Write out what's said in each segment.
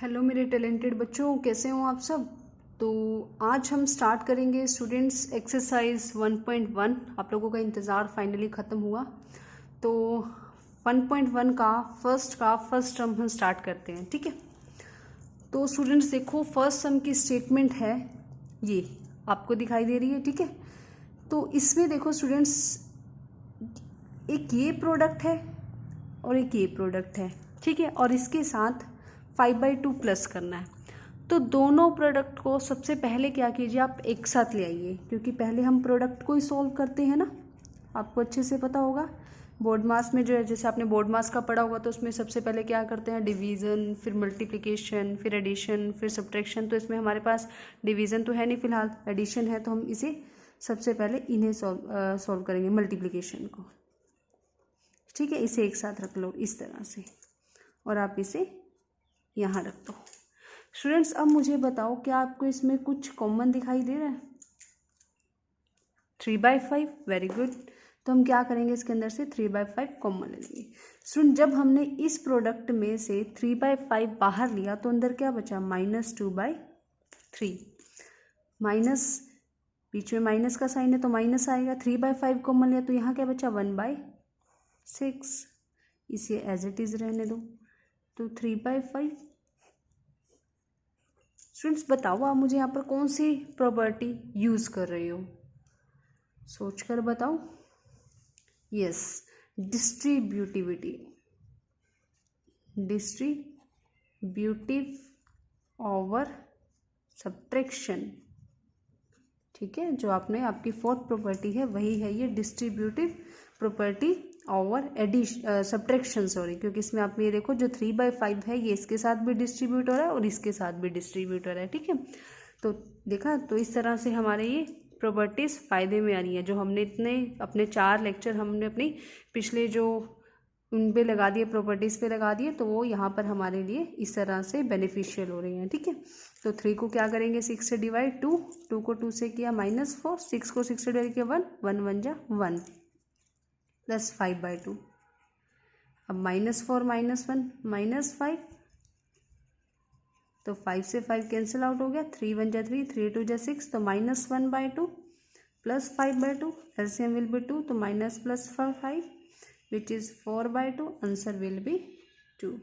Hello मेरे talented बच्चों, कैसे हो आप सब। तो आज हम स्टार्ट करेंगे स्टूडेंट्स एक्सरसाइज 1.1। आप लोगों का इंतज़ार फाइनली ख़त्म हुआ। तो 1.1 का फर्स्ट टर्म हम स्टार्ट करते हैं, ठीक है। तो स्टूडेंट्स देखो, फर्स्ट सम की स्टेटमेंट है, ये आपको दिखाई दे रही है, ठीक है। तो इसमें देखो स्टूडेंट्स, एक ये प्रोडक्ट है और एक ये प्रोडक्ट है, ठीक है। और इसके साथ 5/2 प्लस करना है। तो दोनों प्रोडक्ट को सबसे पहले क्या कीजिए, आप एक साथ ले आइए, क्योंकि पहले हम प्रोडक्ट को ही सॉल्व करते हैं ना, आपको अच्छे से पता होगा। बोर्ड मास में जो है, जैसे आपने बोर्ड मास का पढ़ा होगा, तो उसमें सबसे पहले क्या करते हैं, डिवीज़न, फिर मल्टीप्लिकेशन, फिर एडिशन, फिर सब्ट्रैक्शन। तो इसमें हमारे पास डिवीज़न तो है नहीं फिलहाल, एडिशन है, तो हम इसे सबसे पहले इन्हें सॉल्व करेंगे, मल्टीप्लिकेशन को, ठीक है। इसे एक साथ रख लो इस तरह से, और आप इसे यहाँ रख दो। स्टूडेंट्स अब मुझे बताओ, क्या आपको इसमें कुछ कॉमन दिखाई दे रहा है? 3/5, वेरी गुड। तो हम क्या करेंगे, इसके अंदर से 3/5 कॉमन ले लेंगे। स्टूडेंट जब हमने इस प्रोडक्ट में से 3/5 बाहर लिया तो अंदर क्या बचा, -2/3। माइनस, बीच में माइनस का साइन है तो माइनस आएगा। 3/5 कॉमन लिया तो यहाँ क्या बचा, 1/6। इसे एज इट इज़ रहने दो। तो 3/5। स्टूडेंट्स बताओ, आप मुझे यहाँ पर कौन सी प्रॉपर्टी यूज़ कर रहे हो, सोच कर बताओ। Yes, distributivity, distributive over subtraction, ठीक है। जो आपने आपकी फोर्थ प्रॉपर्टी है वही है ये, distributive property over subtraction, sorry, क्योंकि इसमें आप ये देखो, जो 3/5 है ये इसके साथ भी डिस्ट्रीब्यूट हो रहा है और इसके साथ भी डिस्ट्रीब्यूट हो रहा है, ठीक है। तो देखा, तो इस तरह से हमारे ये प्रॉपर्टीज़ फ़ायदे में आ रही हैं, जो हमने इतने अपने 4 लेक्चर हमने अपनी पिछले जो उन पे लगा दिए, प्रॉपर्टीज़ पे लगा दिए, तो वो यहाँ पर हमारे लिए इस तरह से बेनिफिशियल हो रही हैं, ठीक है। तो 3 को क्या करेंगे, 6 से डिवाइड, 2 को 2 से किया -4, 6 को 6 से डिवाइड किया 1, 1 1 जा 1 प्लस 5/2। अब -4 -1 -5, तो 5 से 5 कैंसिल आउट हो गया, 3 1 जा 3, 3 2 जा 6, तो -1/2 प्लस 5/2, एलसीएम विल बी 2, तो minus plus 5 which is 4/2, answer will B 2,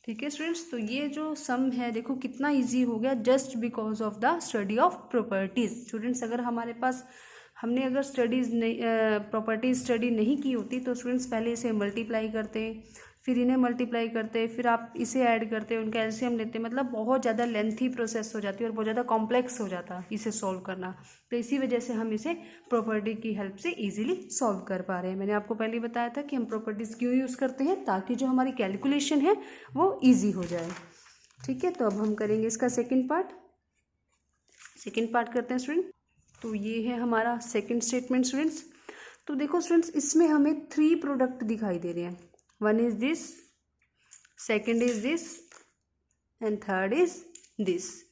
ठीक है स्टूडेंट्स। तो ये जो सम है देखो कितना इजी हो गया, just because of the study of properties. Students अगर हमारे पास हमने अगर स्टडीज़ नहीं, प्रॉपर्टीज स्टडी नहीं की होती, तो स्टूडेंट्स पहले इसे मल्टीप्लाई करते, फिर इन्हें मल्टीप्लाई करते, फिर आप इसे ऐड करते, उनका एलसीएम लेते, मतलब बहुत ज़्यादा लेंथी प्रोसेस हो जाती है और बहुत ज़्यादा कॉम्प्लेक्स हो जाता इसे सॉल्व करना। तो इसी वजह से हम इसे प्रॉपर्टी की हेल्प से इजीली सॉल्व कर पा रहे हैं। मैंने आपको पहले ही बताया था कि हम प्रॉपर्टीज़ क्यों यूज़ करते हैं, ताकि जो हमारी कैलकुलेशन है वो ईजी हो जाए, ठीक है। तो अब हम करेंगे इसका सेकेंड पार्ट करते हैं स्टूडेंट। तो ये है हमारा सेकेंड स्टेटमेंट स्टूडेंट्स। तो देखो स्टूडेंट्स, इसमें हमें 3 प्रोडक्ट दिखाई दे रहे हैं, 1 is this, second is this and third is this.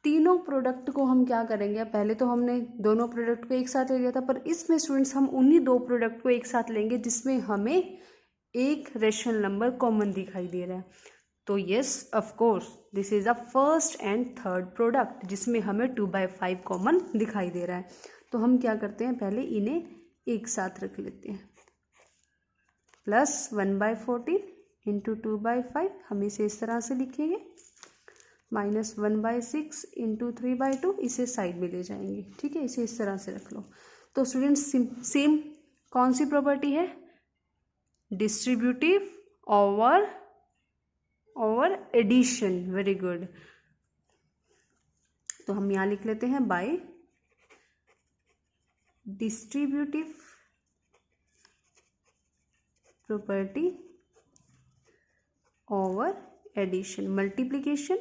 तीनों प्रोडक्ट को हम क्या करेंगे, पहले तो हमने दोनों प्रोडक्ट को एक साथ ले लिया था, पर इसमें स्टूडेंट्स हम उन्हीं 2 प्रोडक्ट को एक साथ लेंगे जिसमें हमें एक रेशनल नंबर कॉमन दिखाई दे रहा है। तो yes, of course this is the first and third product जिसमें हमें 2/5 कॉमन दिखाई दे रहा है। तो हम क्या करते हैं, पहले इन्हें एक साथ रख लेते हैं, प्लस 1/14 इंटू 2/5, हम इसे इस तरह से लिखेंगे, माइनस 1/6 इंटू 3/2, इसे साइड में ले जाएंगे, ठीक है। इसे इस तरह से रख लो। तो स्टूडेंट्स सेम कौन सी प्रॉपर्टी है, distributive over addition, very good. तो हम यहाँ लिख लेते हैं by distributive property over addition, multiplication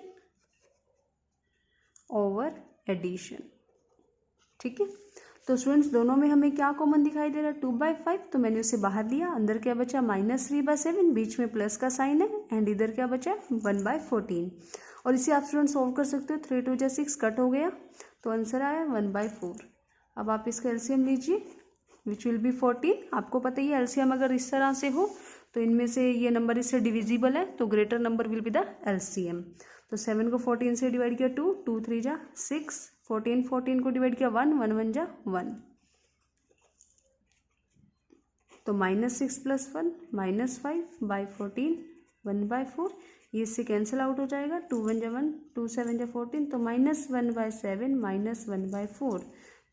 over addition, ठीक है। तो स्टूडेंट्स दोनों में हमें क्या कॉमन दिखाई दे रहा है, 2/5, तो मैंने उसे बाहर लिया, अंदर क्या बचा, -3/7, बीच में प्लस का साइन है, एंड इधर क्या बचा, 1/14। और इसे आप स्टूडेंट सॉल्व कर सकते हो, 3 2 जा 6 कट हो गया, तो आंसर आया 1/4। अब आप इसका एलसीएम लीजिए, विच विल बी 14। आपको पता ही है एलसीएम अगर इस तरह से हो तो इनमें से ये नंबर इससे डिविजिबल है, तो greater number will be the LCM. तो 7 को 14 से डिवाइड किया 2, 2 3 जा 6, 14 को डिवाइड किया 1, 1 1 जा 1, तो -6 + 1 -5/14 1/4, ये इससे कैंसिल आउट हो जाएगा, 2 1 जा 1, 2 7 जा 14, तो -1/7 -1/4।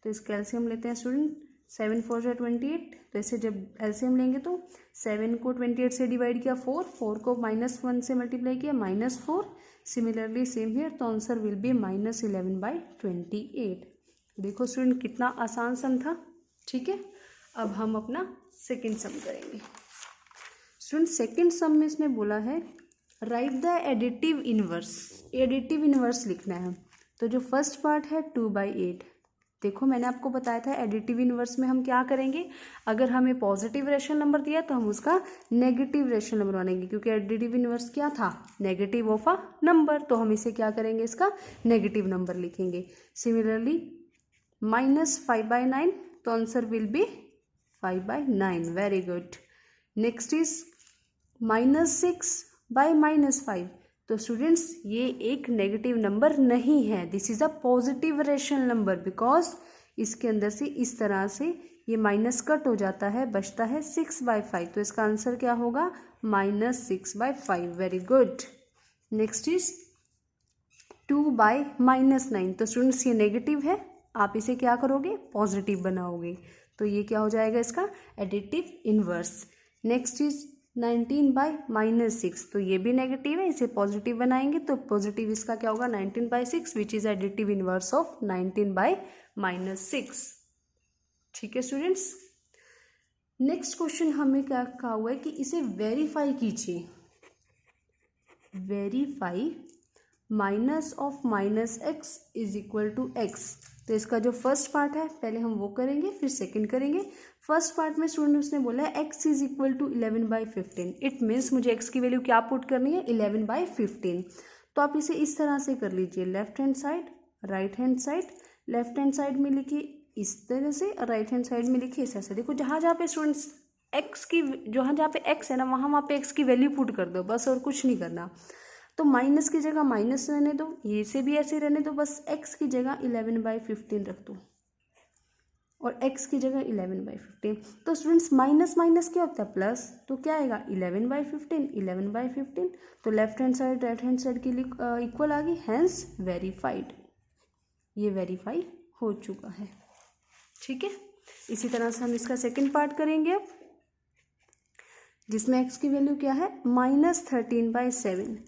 तो इसका एलसीएम लेते हैं स्टूडेंट, 7 4 जा 28, तो इसे जब एलसीएम लेंगे तो 7 को 28 से डिवाइड किया 4, 4 को -1 से मल्टीप्लाई किया -4, सिमिलरली सेम हियर, तो आंसर विल बी -11/28। देखो स्टूडेंट कितना आसान सम था। ठीक है, अब हम अपना सेकेंड सम करेंगे। स्टूडेंट सेकेंड सम में इसने बोला है write the additive inverse, additive inverse लिखना है। तो जो फर्स्ट पार्ट है 2/8, देखो मैंने आपको बताया था एडिटिव इनवर्स में हम क्या करेंगे, अगर हमें पॉजिटिव रेशनल नंबर दिया तो हम उसका नेगेटिव रेशनल नंबर मानेंगे, क्योंकि एडिटिव इनवर्स क्या था, नेगेटिव ऑफ अ नंबर, तो हम इसे क्या करेंगे, इसका नेगेटिव नंबर लिखेंगे। सिमिलरली -5/9, तो answer will B 5/9। Very good. Next is -6/-5, तो स्टूडेंट्स ये एक नेगेटिव नंबर नहीं है, this is a positive rational number, because इसके अंदर से इस तरह से ये माइनस कट हो जाता है, बचता है 6/5, तो इसका आंसर क्या होगा, -6/5। Very good. नेक्स्ट इज 2/-9, तो स्टूडेंट्स ये नेगेटिव है, आप इसे क्या करोगे, पॉजिटिव बनाओगे, तो ये क्या हो जाएगा, इसका एडिटिव इनवर्स। नेक्स्ट इज 19/-6, तो ये भी नेगेटिव है, इसे पॉजिटिव बनाएंगे तो पॉजिटिव इसका क्या होगा, 19/6, which is additive inverse of 19/-6। ठीक है स्टूडेंट्स। नेक्स्ट क्वेश्चन हमें क्या कहा हुआ है कि इसे वेरीफाई कीजिए, verify -(-x) is equal to x। तो इसका जो फर्स्ट पार्ट है पहले हम वो करेंगे, फिर सेकंड करेंगे। फर्स्ट पार्ट में स्टूडेंट उसने बोला है x is equal to 11/15, it means मुझे x की वैल्यू क्या पुट करनी है, 11/15। तो आप इसे इस तरह से कर लीजिए, left hand side right hand side, left hand side में लिखिए इस तरह से, राइट हैंड साइड में लिखिए इस ऐसे। देखो जहाँ जहाँ पे स्टूडेंट्स x की, जहाँ पे x है ना वहाँ पे x की वैल्यू पुट कर दो बस, और कुछ नहीं करना। तो माइनस की जगह माइनस रहने दो, ये से भी ऐसे रहने दो, बस x की जगह 11/15 रख दो और x की जगह 11/15। तो स्टूडेंट्स माइनस माइनस क्या होता है, प्लस, तो क्या आएगा 11/15, 11/15, तो left hand side right hand side के लिए इक्वल आ गई, हैंस वेरीफाइड, ये वेरीफाई हो चुका है। ठीक है, इसी तरह से हम इसका सेकेंड पार्ट करेंगे अब, जिसमें x की वैल्यू क्या है, -13/7।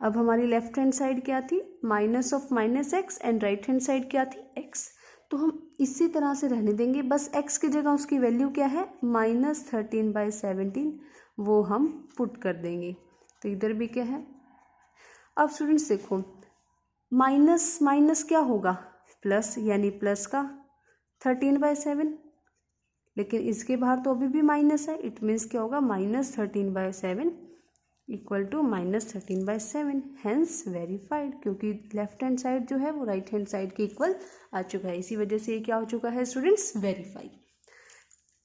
अब हमारी लेफ्ट हैंड साइड क्या थी, -(-x) and right hand side क्या थी, x। तो हम इसी तरह से रहने देंगे, बस x की जगह उसकी वैल्यू क्या है, -13/17, वो हम पुट कर देंगे। तो इधर भी क्या है, अब स्टूडेंट्स देखो माइनस माइनस क्या होगा, प्लस, यानी प्लस का 13/7, लेकिन इसके बाहर तो अभी भी माइनस है, इट मीन्स क्या होगा, -13/7 इक्वल टू -13/7, हैंस वेरीफाइड, क्योंकि लेफ्ट हैंड साइड जो है वो राइट हैंड साइड के इक्वल आ चुका है, इसी वजह से ये क्या हो चुका है स्टूडेंट्स, वेरीफाई।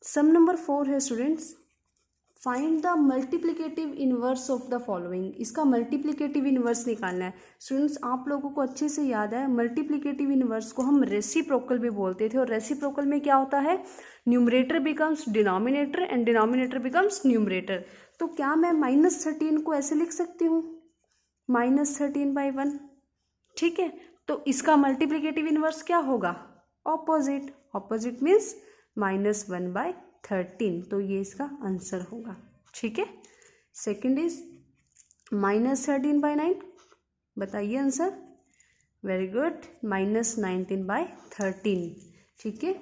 सम नंबर 4 है students, find the multiplicative inverse of the following. इसका मल्टीप्लिकेटिव इनवर्स निकालना है। स्टूडेंट्स आप लोगों को अच्छे से याद है, मल्टीप्लिकेटिव इनवर्स को हम रेसिप्रोकल भी बोलते थे, और रेसिप्रोकल में क्या होता है, numerator becomes denominator and denominator becomes numerator. तो क्या मैं -13 को ऐसे लिख सकती हूँ, -13/1। ठीक है, तो इसका मल्टीप्लिकेटिव इनवर्स क्या होगा, ऑपोजिट, ऑपोजिट मीन्स -1/13, तो ये इसका आंसर होगा। ठीक है, सेकंड इज -13/9, बताइए आंसर, वेरी गुड, -19/13। ठीक है,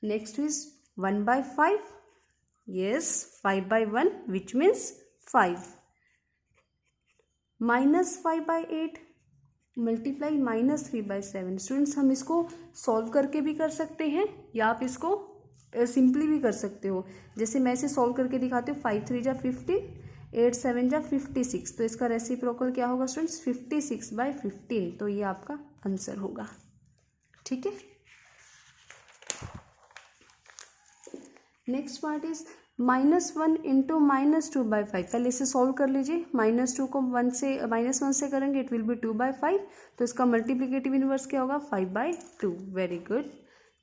next is 1/5, yes, 5/1 which means 5, -5/8 multiply -3/7। Students हम इसको सॉल्व करके भी कर सकते हैं, या आप इसको सिंपली भी कर सकते हो, जैसे मैं इसे सॉल्व करके दिखाती हूँ। 5 3 जा 15, 8 7 जा 56, तो इसका रेसिप्रोकल क्या होगा स्टूडेंट्स, 56/15, तो ये आपका आंसर होगा। ठीक है, नेक्स्ट पार्ट इज -1 इंटू -2/5, पहले इसे सॉल्व कर लीजिए। -2 को -1 से करेंगे, इट विल बी 2/5, तो इसका मल्टीप्लिकेटिव इनवर्स क्या होगा, 5/2। Very good.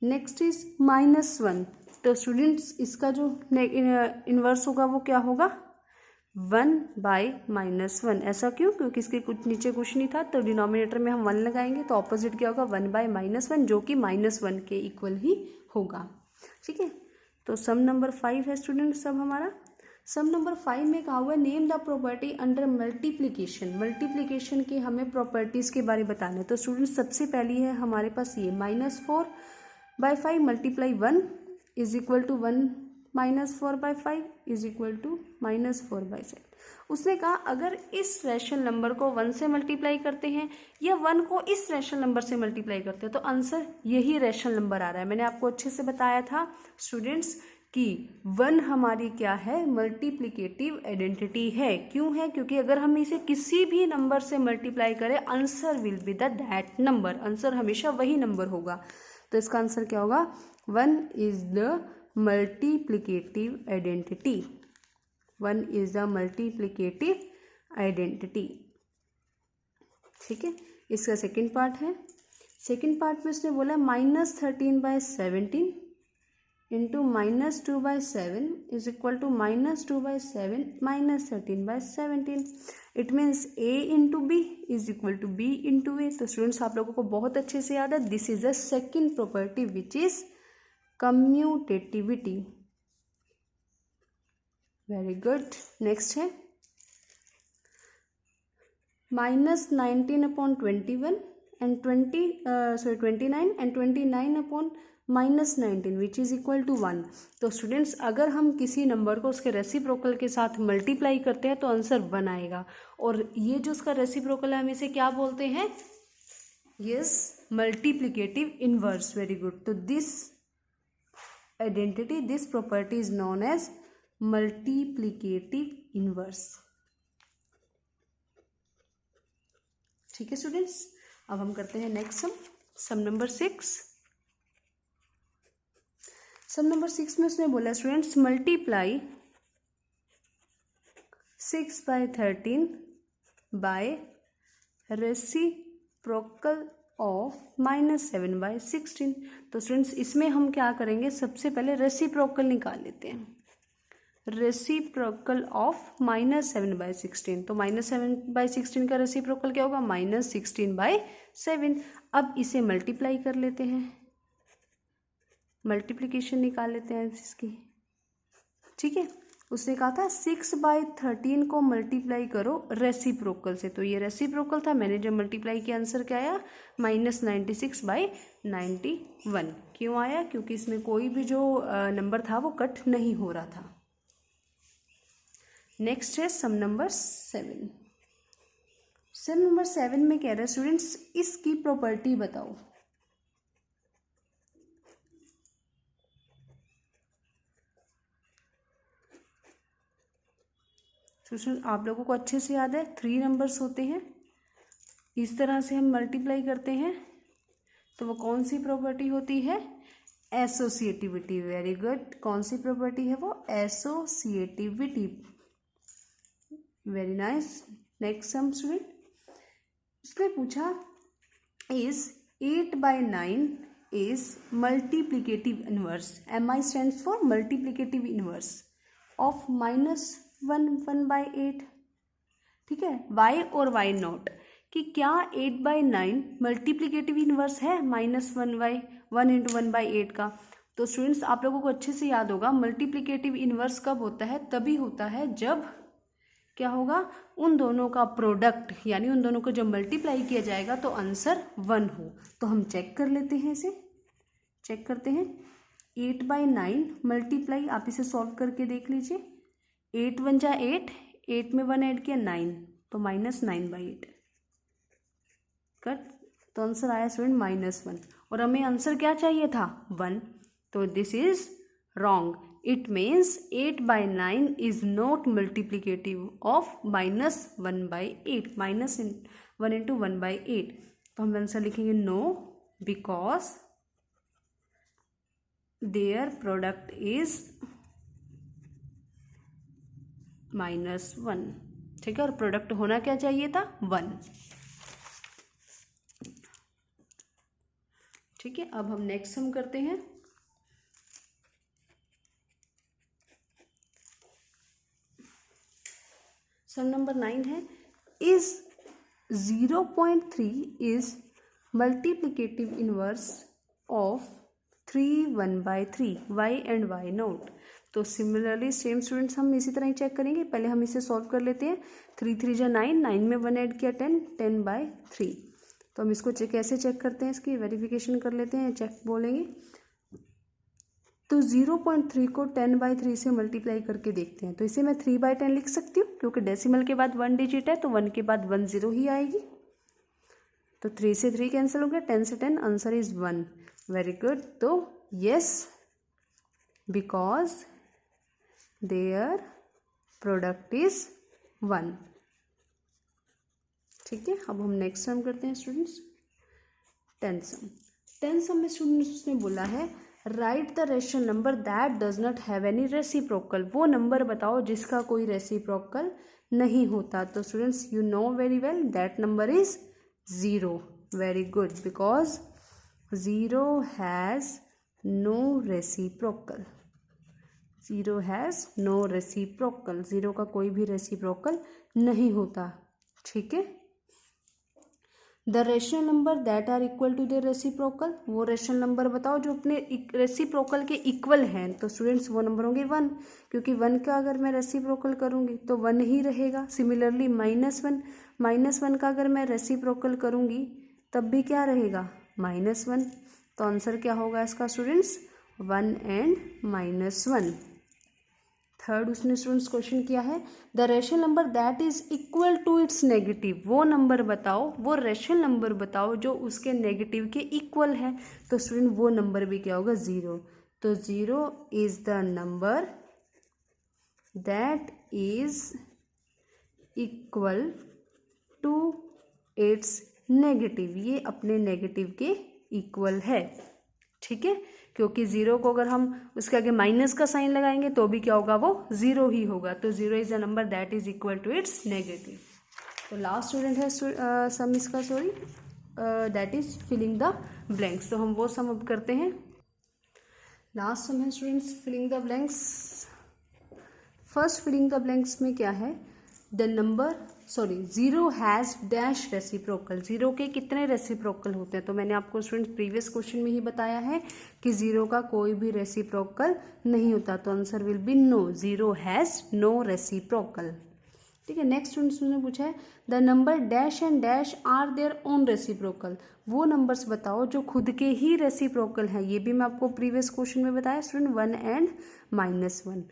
नेक्स्ट इज -1, तो स्टूडेंट्स इसका जो इनवर्स होगा वो क्या होगा, 1/-1। ऐसा क्यों, क्योंकि इसके कुछ नीचे कुछ नहीं था, तो डिनोमिनेटर में हम 1 लगाएंगे, तो ऑपोजिट क्या होगा, 1/-1, जो कि -1 के इक्वल ही होगा। ठीक है, तो सम नंबर 5 है स्टूडेंट सब हमारा। सम नंबर 5 में कहा हुआ है name the property under multiplication. Multiplication की हमें प्रॉपर्टीज़ के बारे में बताना है। तो स्टूडेंट सबसे पहली है हमारे पास ये -4/5 multiply 1 is equal to 1 -4/5 is equal to -4/7। उसने कहा अगर इस रैशनल नंबर को 1 से मल्टीप्लाई करते हैं या 1 को इस रैशनल नंबर से मल्टीप्लाई करते हैं तो आंसर यही रैशनल नंबर आ रहा है। मैंने आपको अच्छे से बताया था स्टूडेंट्स कि 1 हमारी क्या है, मल्टीप्लिकेटिव आइडेंटिटी है। क्यों है, क्योंकि अगर हम इसे किसी भी नंबर से मल्टीप्लाई करें answer will B that number, answer हमेशा वही नंबर होगा। तो इसका आंसर क्या होगा, 1 is the multiplicative identity. 1 is the multiplicative identity. ठीक है, इसका सेकंड पार्ट है। सेकंड पार्ट में उसने बोला -13/17 into -2/7 is equal to -2/7 -13/17। It means a into B is equal to b into A. तो स्टूडेंट्स आप लोगों को बहुत अच्छे से याद है, this is the second property which is commutativity. Very good. Next है -19/21 and 29 and 29/-19 which is equal to 1। तो स्टूडेंट्स अगर हम किसी नंबर को उसके रेसिप्रोकल के साथ मल्टीप्लाई करते हैं तो आंसर 1 आएगा, और ये जो उसका रेसिप्रोकल है हम इसे क्या बोलते हैं, yes, multiplicative inverse. Very good. तो this identity, this property is known as multiplicative inverse. ठीक है स्टूडेंट्स, अब हम करते हैं next sum number 6। Sum number 6 में उसने बोला students multiply 6/13 by reciprocal of -7/16। तो स्टूडेंट्स इसमें हम क्या करेंगे, सबसे पहले रेसिप्रोकल निकाल लेते हैं। रेसिप्रोकल ऑफ -7/16, तो -7/16 का रेसिप्रोकल क्या होगा, -16/7। अब इसे मल्टीप्लाई कर लेते हैं, मल्टीप्लिकेशन निकाल लेते हैं इसकी। ठीक है, उसने कहा था 6/13 को मल्टीप्लाई करो रेसिप्रोकल से, तो ये रेसिप्रोकल था, मैंने जब मल्टीप्लाई किया आंसर क्या आया, -96/91। क्यों आया, क्योंकि इसमें कोई भी जो नंबर था वो कट नहीं हो रहा था। नेक्स्ट है सम नंबर 7। सम नंबर 7 में कह रहे हैं स्टूडेंट्स इसकी प्रॉपर्टी बताओ। स्टूडेंट्स आप लोगों को अच्छे से याद है 3 नंबर्स होते हैं, इस तरह से हम मल्टीप्लाई करते हैं तो वो कौन सी प्रॉपर्टी होती है, एसोसिएटिविटी। Very good. कौन सी प्रॉपर्टी है वो, associativity. Very nice. Next some student, उसने पूछा is 8/9 is multiplicative inverse. MI stands for multiplicative inverse of -1/8। ठीक है, y और y नॉट कि क्या 8/9 मल्टीप्लिकेटिव इनवर्स है -1 इंटू 1/8 का। तो स्टूडेंट्स आप लोगों को अच्छे से याद होगा मल्टीप्लिकेटिव इनवर्स कब होता है, तभी होता है जब क्या होगा, उन दोनों का प्रोडक्ट, यानी उन दोनों को जब मल्टीप्लाई किया जाएगा तो आंसर 1 हो। तो हम चेक कर लेते हैं, इसे चेक करते हैं। 8/9 मल्टीप्लाई, आप इसे सॉल्व करके देख लीजिए। 8 1 जा 8, 8 में 1 ऐड किया 9, तो -9/8 कट, तो आंसर आया स्टूडेंट -1, और हमें आंसर क्या चाहिए था, 1। तो this is wrong. It means 8/9 is not multiplicative of -1/8, -1 into 1/8। तो हम आंसर लिखेंगे no, because their product is -1, ठीक है, और प्रोडक्ट होना क्या चाहिए था 1, ठीक है। अब हम नेक्स्ट सम करते हैं। सम नंबर 9 है, is 0.3 is multiplicative inverse of 3 1/3 y and y note. तो सिमिलरली सेम स्टूडेंट्स हम इसी तरह ही चेक करेंगे। पहले हम इसे सॉल्व कर लेते हैं। 3 3 जा 9, 9 में 1 ऐड किया 10, 10/3। तो हम इसको कैसे चेक करते हैं, इसकी वेरिफिकेशन कर लेते हैं, चेक बोलेंगे। तो 0.3 को 10/3 से मल्टीप्लाई करके देखते हैं। तो इसे मैं 3/10 लिख सकती हूँ, क्योंकि डेसिमल के बाद 1 डिजिट है, तो 1 के बाद 1 0 ही आएगी। तो 3 से 3 कैंसिल हो गया, 10 से 10, आंसर इज 1। Very good. तो yes, because their product is 1, ठीक है। अब हम नेक्स्ट सम करते हैं स्टूडेंट्स, 10th सम। 10th सम में स्टूडेंट्स उसने बोला है, write the rational number that does not have any reciprocal. वो नंबर बताओ जिसका कोई रेसिप्रोकल नहीं होता। तो students you know very well that number is 0। Very good, because 0 has no reciprocal. 0 has no reciprocal, 0 का कोई भी रेसिप्रोकल नहीं होता, ठीक है। The rational number that are equal to the reciprocal, वो रेशनल नंबर बताओ जो अपने रेसिप्रोकल के इक्वल हैं। तो स्टूडेंट्स वो नंबर होंगे 1, क्योंकि 1 का अगर मैं रेसिप्रोकल करूंगी तो 1 ही रहेगा। सिमिलरली -1 का अगर मैं रेसिप्रोकल करूंगी तब भी क्या रहेगा, -1। तो आंसर क्या होगा इसका स्टूडेंट्स, 1 एंड -1। थर्ड उसने स्टूडेंट्स क्वेश्चन किया है, the rational number that is equal to its negative. वो नंबर बताओ, वो रेशनल नंबर बताओ जो उसके नेगेटिव के इक्वल है। तो स्टूडेंट वो नंबर भी क्या होगा, 0। तो 0 is the number that is equal to its negative. ये अपने नेगेटिव के इक्वल है, ठीक है। क्योंकि 0 को अगर हम उसके आगे माइनस का साइन लगाएंगे तो भी क्या होगा, वो 0 ही होगा। तो 0 is a number that is equal to its negative. तो लास्ट स्टूडेंट है सम इसका, sorry, that is filling the blanks. तो हम वो सम अब करते हैं। लास्ट सम है students filling the blanks. First filling the blanks में क्या है, the number 0 has dash reciprocal. 0 के कितने रेसिप्रोकल होते हैं। तो मैंने आपको स्टूडेंट प्रीवियस क्वेश्चन में ही बताया है कि 0 का कोई भी रेसिप्रोकल नहीं होता। तो answer will be no, 0 has no reciprocal, ठीक है। नेक्स्ट स्टूडेंट्स ने पूछा है, the number dash and dash are their own reciprocal. वो नंबर्स बताओ जो खुद के ही रेसिप्रोकल हैं। ये भी मैं आपको प्रीवियस क्वेश्चन में बताया स्टूडेंट, 1 एंड -1।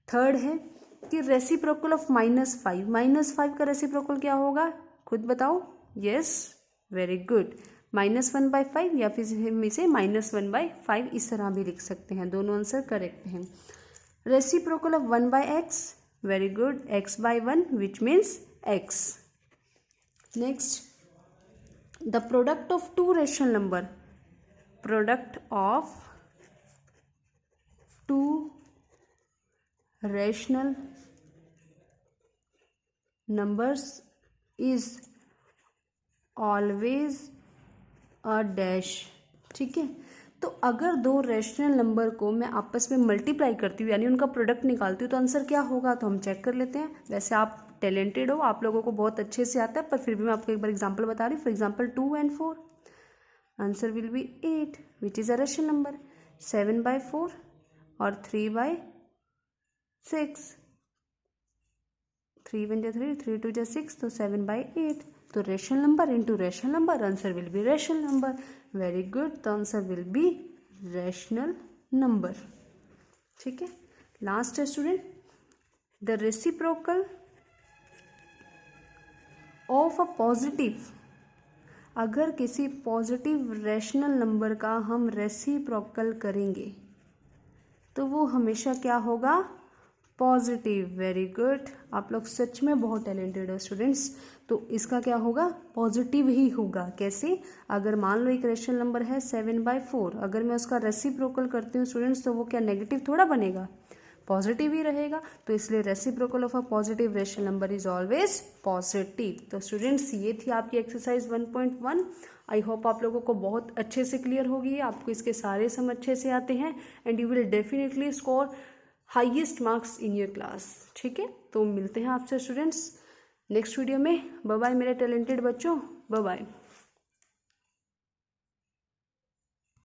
थर्ड है कि रेसिप्रोकल ऑफ -5, -5 का रेसिप्रोकल क्या होगा, खुद बताओ। यस, वेरी गुड, -1/5 या फिर हम इसे -1/5 इस तरह भी लिख सकते हैं। दोनों आंसर करेक्ट हैं। Reciprocal of 1/x, very good, x/1 which means x। Next, the product of 2 rational number, product of 2 rational numbers is always a dash, ठीक है। तो अगर 2 रेशनल नंबर को मैं आपस में मल्टीप्लाई करती हूँ, यानी उनका प्रोडक्ट निकालती हूँ, तो आंसर क्या होगा। तो हम चेक कर लेते हैं। वैसे आप टैलेंटेड हो, आप लोगों को बहुत अच्छे से आता है, पर फिर भी मैं आपको एक बार एग्जांपल बता रही हूँ। For example 2 and 4, answer will B 8 which is a rational number. 7/4 और 3/6, 3 1 3, 3 2 6, तो 7/8। तो rational number into rational number, answer will be rational number. Very good, तो answer will be rational number, ठीक है। लास्ट है student, the reciprocal of a positive. अगर किसी positive rational number का हम रेसिप्रोकल करेंगे तो वो हमेशा क्या होगा, पॉजिटिव। वेरी गुड, आप लोग सच में बहुत टैलेंटेड हो स्टूडेंट्स। तो इसका क्या होगा, पॉजिटिव ही होगा। कैसे, अगर मान लो एक रेशनल नंबर है 7/4, अगर मैं उसका रेसिप्रोकल करती हूँ स्टूडेंट्स, तो वो क्या नेगेटिव थोड़ा बनेगा, पॉजिटिव ही रहेगा, तो इसलिए reciprocal of a positive rational number is always positive. तो स्टूडेंट्स ये थी आपकी एक्सरसाइज 1.1। आई होप आप लोगों को बहुत अच्छे से क्लियर होगी, आपको इसके सारे सम अच्छे से आते हैं and you will definitely score highest marks in your class. ठीक है, तो मिलते हैं आपसे स्टूडेंट्स नेक्स्ट वीडियो में। बाय बाय मेरे टैलेंटेड बच्चों, बाय बाय।